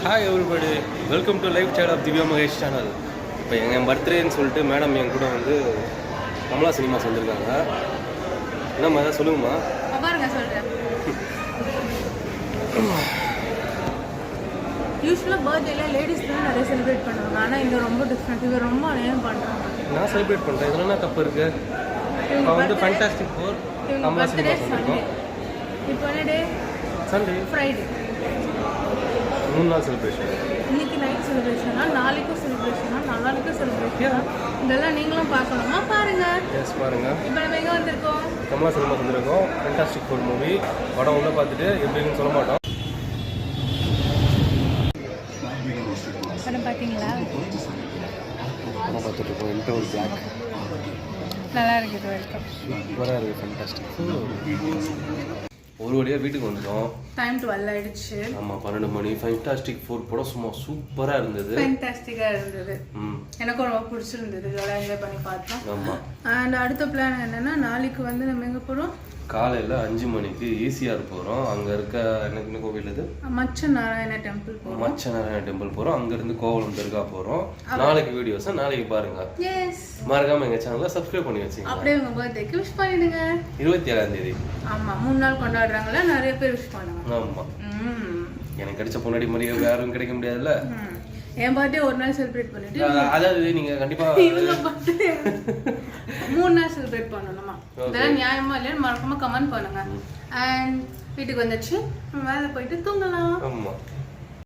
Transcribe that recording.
Hi everybody, welcome to lifestyle of Divya Mahesh channel. இப்போ எங்கள் பர்த்டேன்னு சொல்லிட்டு மேடம் என் கூட வந்து கமலா சினிமாஸ் வந்திருக்காங்க. என்னம்மா எதாவது சொல்லுங்கம்மா. பாருங்க சொல்கிறேன். யூஸ்வலாக பர்த்டேல லேடிஸ் தான் நிறைய செலிப்ரேட் பண்ணுவாங்க. ஆனால் இங்கே ரொம்ப டிஃப்ரெண்ட். இவர் ரொம்ப அநியாயம் பண்ணுறாங்க. நான் செலிப்ரேட் பண்ணுறேன், இதெல்லாம் என்ன தப்பு இருக்குது? இப்போ வந்து ஃபேண்டாஸ்டிக் ஃபோர் கமலா சினிமாஸ் வந்திருக்கோம். இப்போ என்ன டே? Sunday, Friday. 3 நாள் செலிப்ரேஷன். இன்னைக்கு நைட் செலிப்ரேஷனா, நாளைக்கும் செலிப்ரேஷனா, நாளைக்கும் செலிப்ரேஷனா, இதெல்லாம் நீங்களும் பார்க்கணுமா? பாருங்க. எஸ் பாருங்க. இப்போ நம்ம எங்கே வந்திருக்கோம்? கமலா சினிமாஸ் வந்திருக்கோம். ஃபேண்டாஸ்டிக் ஃபோர் மூவி படம் உள்ள பார்த்துட்டு எப்படின்னு சொல்ல மாட்டோம். படம் பார்த்தீங்களா? படம் பார்த்துட்டு இருக்கோம். இன்டர்வல் பிளாக் நல்லா இருக்குது. வெல்கம். சூப்பராக இருக்குது. ஃபேண்டாஸ்டிக். ஒரு வழியாக வீட்டுக்கு வந்துட்டோம். டைம் 12 ஆயிடுச்சு. ஆமாம், 12 மணி. ஃபேண்டாஸ்டிக் ஃபோர் படம் சும்மா சூப்பராக இருந்தது. ஃபேண்டாஸ்டிக்காக இருந்தது. எனக்கும் ரொம்ப பிடிச்சிருந்தது. இதெல்லாம் என்ஜாய் பண்ணி பார்த்தோம். ஆமாம். அண்ட் அடுத்த பிளான் என்னன்னா, நாளைக்கு வந்து நம்ம எங்கே போகிறோம்? காலையில் 5 மணிக்கு ஈசிஆர் போகிறோம். அங்கே இருக்க என்ன கோவில் இது? மச்ச நாராயண டெம்பிள் போகிறோம். மச்ச நாராயண டெம்பிள் போகிறோம். அங்கேருந்து கோவலம் தர்கா போகிறோம். நாளைக்கு வீடியோஸை நாளைக்கு பாருங்க. எஸ், மறக்காம எங்கள் சேனலை சப்ஸ்கிரைப் பண்ணி வச்சுங்க. அப்படியே உங்கள் பர்த்டேக்கு விஷ் பண்ணிடுங்க. 27ஆம் தேதி. ஆமாம், 3 நாள் கொண்டாடுறாங்களா, நிறைய பேர் விஷ் பண்ணுங்க. ஆமாம். எனக்கு கிடைச்ச பொன்னாடி மாதிரி யாரும் கிடைக்க முடியாதுல்ல. என் பர்த்டே ஒரு நாள் செலிப்ரேட் பண்ணிட்டு, அதாவது நீங்க கண்டிப்பா 3 நாள் செலிப்ரேட் பண்ணணுமா? இதெல்லாம் நியாயமா இல்லையான்னு மறக்காம கமெண்ட் பண்ணுங்க. அண்ட் வீட்டுக்கு வந்துச்சு, மேலே போயிட்டு தூங்கலாம். ஆமா.